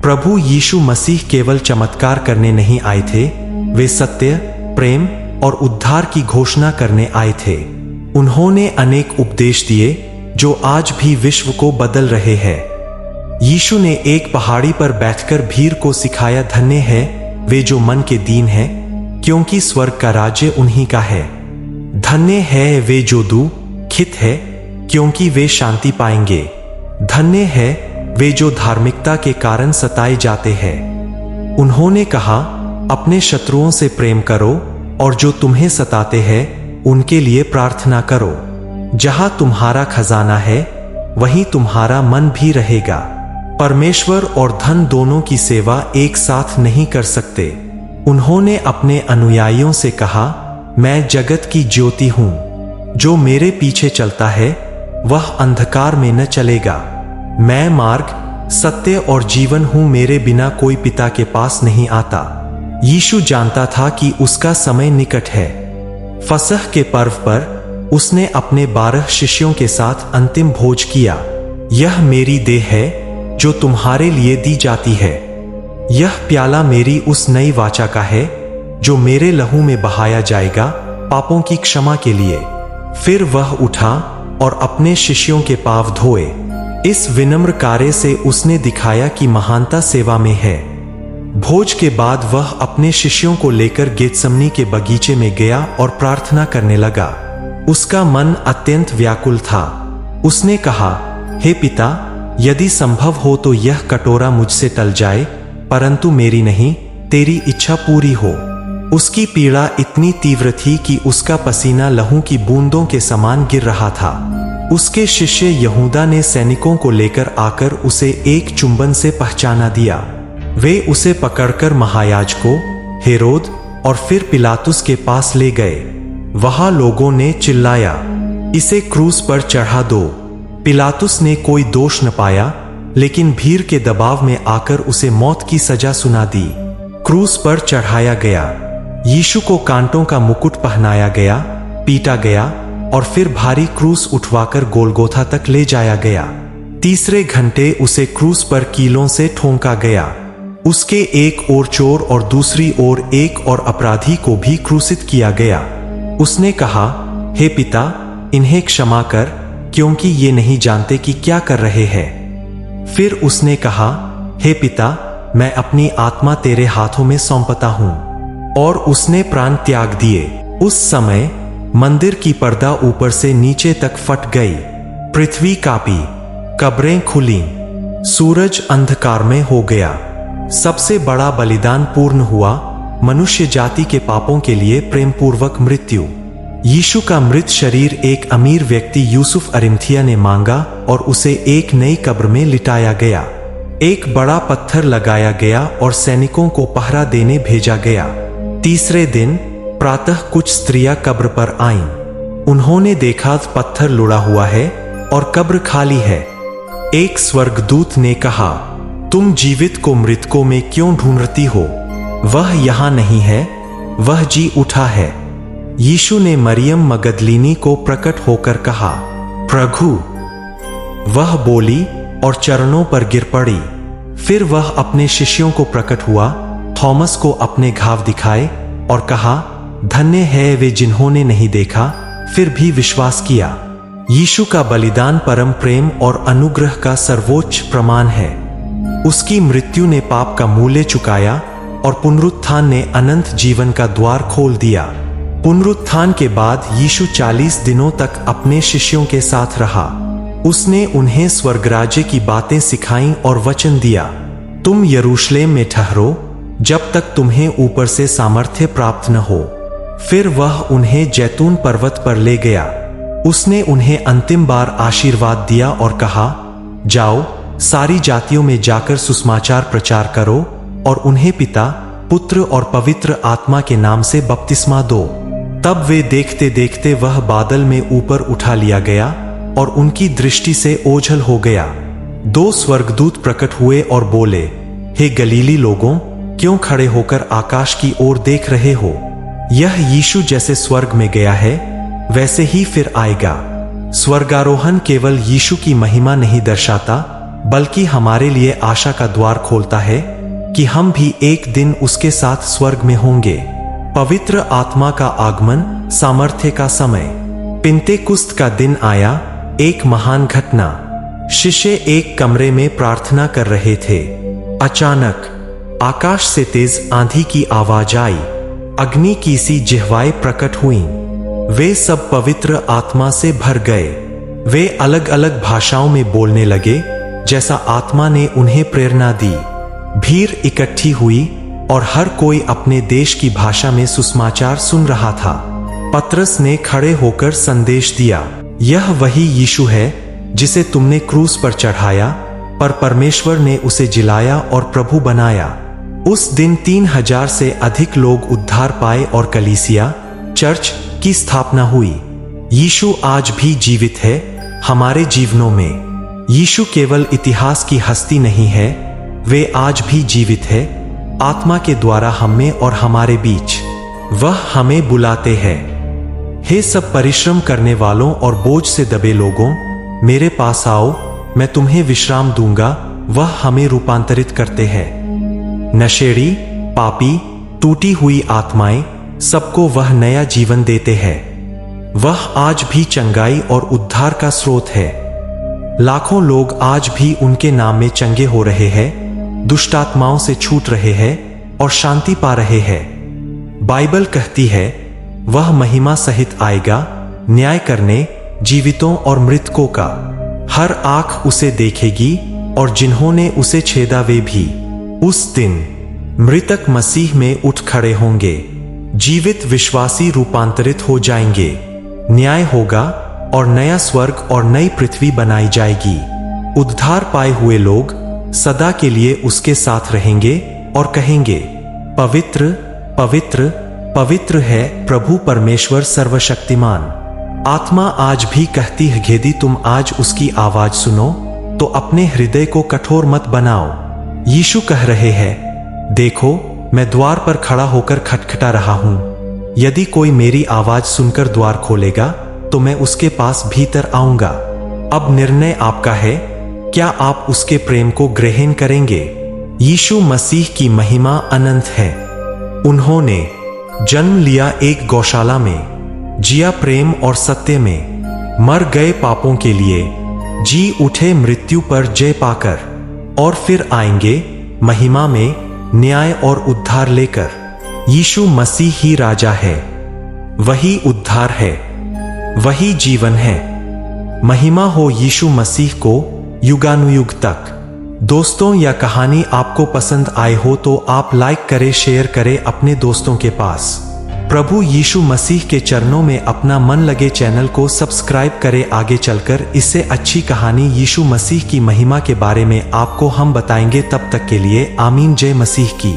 प्रभु यीशु मसीह केवल चमत्कार करने नहीं आए थे, वे सत्य, प्रेम और उद्धार की घोषणा करने आए थे। उन्होंने अनेक उपदेश दिए जो आज भी विश्व को बदल रहे हैं। यीशु ने एक पहाड़ी पर बैठकर भीड़ को सिखाया, धन्य है वे जो मन के दीन हैं, क्योंकि स्वर्ग का राज्य उन्हीं का है। धन्य है वे जो दुखित है, क्योंकि वे शांति पाएंगे। धन्य है वे जो धार्मिकता के कारण सताए जाते हैं। उन्होंने कहा, अपने शत्रुओं से प्रेम करो और जो तुम्हें सताते हैं उनके लिए प्रार्थना करो। जहां तुम्हारा खजाना है वहीं तुम्हारा मन भी रहेगा। परमेश्वर और धन दोनों की सेवा एक साथ नहीं कर सकते। उन्होंने अपने अनुयायियों से कहा, मैं जगत की ज्योति हूं। जो मेरे पीछे चलता है वह अंधकार में न चलेगा। मैं मार्ग, सत्य और जीवन हूं, मेरे बिना कोई पिता के पास नहीं आता। यीशु जानता था कि उसका समय निकट है। फसह के पर्व पर उसने अपने 12 शिष्यों के साथ अंतिम भोज किया। यह मेरी देह है जो तुम्हारे लिए दी जाती है। यह प्याला मेरी उस नई वाचा का है जो मेरे लहू में बहाया जाएगा पापों की क्षमा के लिए। फिर वह उठा और अपने शिष्यों के पांव धोए। इस विनम्र कार्य से उसने दिखाया कि महानता सेवा में है। भोज के बाद वह अपने शिष्यों को लेकर गेतसमनी के बगीचे में गया और प्रार्थना करने लगा। उसका मन अत्यंत व्याकुल था। उसने कहा, हे पिता, यदि संभव हो तो यह कटोरा मुझसे टल जाए, परंतु मेरी नहीं तेरी इच्छा पूरी हो। उसकी पीड़ा इतनी तीव्र थी कि उसका पसीना लहू की बूंदों के समान गिर रहा था। उसके शिष्य यहूदा ने सैनिकों को लेकर आकर उसे एक चुंबन से पहचाना दिया। वे उसे पकड़कर महायाजकों, हेरोद और फिर पिलातुस के पास ले गए। वहां लोगों ने चिल्लाया, इसे क्रूस पर चढ़ा दो। पिलातुस ने कोई दोष न पाया, लेकिन भीड़ के दबाव में आकर उसे मौत की सजा सुना दी। क्रूस पर चढ़ाया गया। यीशु को कांटों का मुकुट पहनाया गया, पीटा गया और फिर भारी क्रूस उठवाकर गोलगोथा तक ले जाया गया। तीसरे घंटे उसे क्रूस पर कीलों से ठोंका गया। उसके एक ओर चोर और दूसरी ओर एक और अपराधी को भी क्रूसित किया गया। उसने कहा, हे पिता, इन्हें क्षमा कर, क्योंकि ये नहीं जानते कि क्या कर रहे हैं। फिर उसने कहा, हे पिता, मैं अपनी आत्मा तेरे हाथों में सौंपता हूं। और उसने प्राण त्याग दिए। उस समय मंदिर की पर्दा ऊपर से नीचे तक फट गई। पृथ्वी कांपी, कब्रें खुली, सूरज अंधकार में हो गया। सबसे बड़ा बलिदान पूर्ण हुआ, मनुष्य जाति के पापों के लिए प्रेमपूर्वक मृत्यु। यीशु का मृत शरीर एक अमीर व्यक्ति यूसुफ अरिमथिया ने मांगा और उसे एक नई कब्र में लिटाया गया। एक बड़ा पत्थर लगाया गया और सैनिकों को पहरा देने भेजा गया। तीसरे दिन प्रातः कुछ स्त्रियां कब्र पर आईं। उन्होंने देखा पत्थर लुढ़ा हुआ है और कब्र खाली है। एक स्वर्गदूत ने कहा, तुम जीवित को मृतकों में क्यों ढूंढती हो? वह यहां नहीं है, वह जी उठा है। यीशु ने मरियम मगदलीनी को प्रकट होकर कहा, प्रभु। वह बोली और चरणों पर गिर पड़ी। फिर वह अपने शिष्यों को प्रकट हुआ, थॉमस को अपने घाव दिखाए और कहा, धन्य है वे जिन्होंने नहीं देखा फिर भी विश्वास किया। यीशु का बलिदान परम प्रेम और अनुग्रह का सर्वोच्च प्रमाण है। उसकी मृत्यु ने पाप का मूल्य चुकाया और पुनरुत्थान ने अनंत जीवन का द्वार खोल दिया। पुनरुत्थान के बाद यीशु 40 दिनों तक अपने शिष्यों के साथ रहा। उसने उन्हें स्वर्गराज्य की बातें सिखाईं और वचन दिया, तुम यरूशलेम में ठहरो जब तक तुम्हें ऊपर से सामर्थ्य प्राप्त न हो। फिर वह उन्हें जैतून पर्वत पर ले गया। उसने उन्हें अंतिम बार आशीर्वाद दिया और कहा, जाओ, सारी जातियों में जाकर सुसमाचार प्रचार करो और उन्हें पिता, पुत्र और पवित्र आत्मा के नाम से बपतिस्मा दो। तब वे देखते देखते वह बादल में ऊपर उठा लिया गया और उनकी दृष्टि से ओझल हो गया। 2 स्वर्गदूत प्रकट हुए और बोले, हे गलीली लोगों, क्यों खड़े होकर आकाश की ओर देख रहे हो? यह यीशु जैसे स्वर्ग में गया है वैसे ही फिर आएगा। स्वर्गारोहण केवल यीशु की महिमा नहीं दर्शाता, बल्कि हमारे लिए आशा का द्वार खोलता है कि हम भी एक दिन उसके साथ स्वर्ग में होंगे। पवित्र आत्मा का आगमन, सामर्थ्य का समय। पिंतेकुस्त का दिन आया, एक महान घटना। शिष्य एक कमरे में प्रार्थना कर रहे थे। अचानक आकाश से तेज आंधी की आवाज आई, अग्नि की सी जिह्वाएं प्रकट हुईं। वे सब पवित्र आत्मा से भर गए। वे अलग अलग भाषाओं में बोलने लगे, जैसा आत्मा ने उन्हें प्रेरणा दी। भीड़ इकट्ठी हुई और हर कोई अपने देश की भाषा में सुसमाचार सुन रहा था। पतरस ने खड़े होकर संदेश दिया, यह वही यीशु है जिसे तुमने क्रूस पर चढ़ाया, पर परमेश्वर ने उसे जिलाया और प्रभु बनाया। उस दिन 3000 से अधिक लोग उद्धार पाए और कलीसिया, चर्च की स्थापना हुई। यीशु आज भी जीवित है हमारे जीवनों में। यीशु केवल इतिहास की हस्ती नहीं है, वे आज भी जीवित है आत्मा के द्वारा हमें और हमारे बीच। वह हमें बुलाते हैं, हे सब परिश्रम करने वालों और बोझ से दबे लोगों, मेरे पास आओ, मैं तुम्हें विश्राम दूंगा। वह हमें रूपांतरित करते हैं। नशेड़ी, पापी, टूटी हुई आत्माएं, सबको वह नया जीवन देते हैं। वह आज भी चंगाई और उद्धार का स्रोत है। लाखों लोग आज भी उनके नाम में चंगे हो रहे हैं, दुष्टात्माओं से छूट रहे हैं और शांति पा रहे हैं। बाइबल कहती है, वह महिमा सहित आएगा न्याय करने जीवितों और मृतकों का। हर आंख उसे देखेगी और जिन्होंने उसे छेदा वे भी। उस दिन मृतक मसीह में उठ खड़े होंगे, जीवित विश्वासी रूपांतरित हो जाएंगे। न्याय होगा और नया स्वर्ग और नई पृथ्वी बनाई जाएगी। उद्धार पाए हुए लोग सदा के लिए उसके साथ रहेंगे और कहेंगे, पवित्र पवित्र पवित्र है प्रभु परमेश्वर सर्वशक्तिमान। आत्मा आज भी कहती है, यदि तुम आज उसकी आवाज सुनो तो अपने हृदय को कठोर मत बनाओ। यीशु कह रहे हैं, देखो मैं द्वार पर खड़ा होकर खटखटा रहा हूं। यदि कोई मेरी आवाज सुनकर द्वार खोलेगा तो मैं उसके पास भीतर आऊंगा। अब निर्णय आपका है, क्या आप उसके प्रेम को ग्रहण करेंगे? यीशु मसीह की महिमा अनंत है। उन्होंने जन्म लिया एक गौशाला में, जिया प्रेम और सत्य में, मर गए पापों के लिए, जी उठे मृत्यु पर जय पाकर, और फिर आएंगे महिमा में न्याय और उद्धार लेकर। यीशु मसीह ही राजा है, वही उद्धार है, वही जीवन है। महिमा हो यीशु मसीह को युगानुयुग तक। दोस्तों, यह कहानी आपको पसंद आए हो तो आप लाइक करें, शेयर करें अपने दोस्तों के पास। प्रभु यीशु मसीह के चरणों में अपना मन लगे। चैनल को सब्सक्राइब करें। आगे चलकर इससे अच्छी कहानी यीशु मसीह की महिमा के बारे में आपको हम बताएंगे। तब तक के लिए आमीन। जय मसीह की।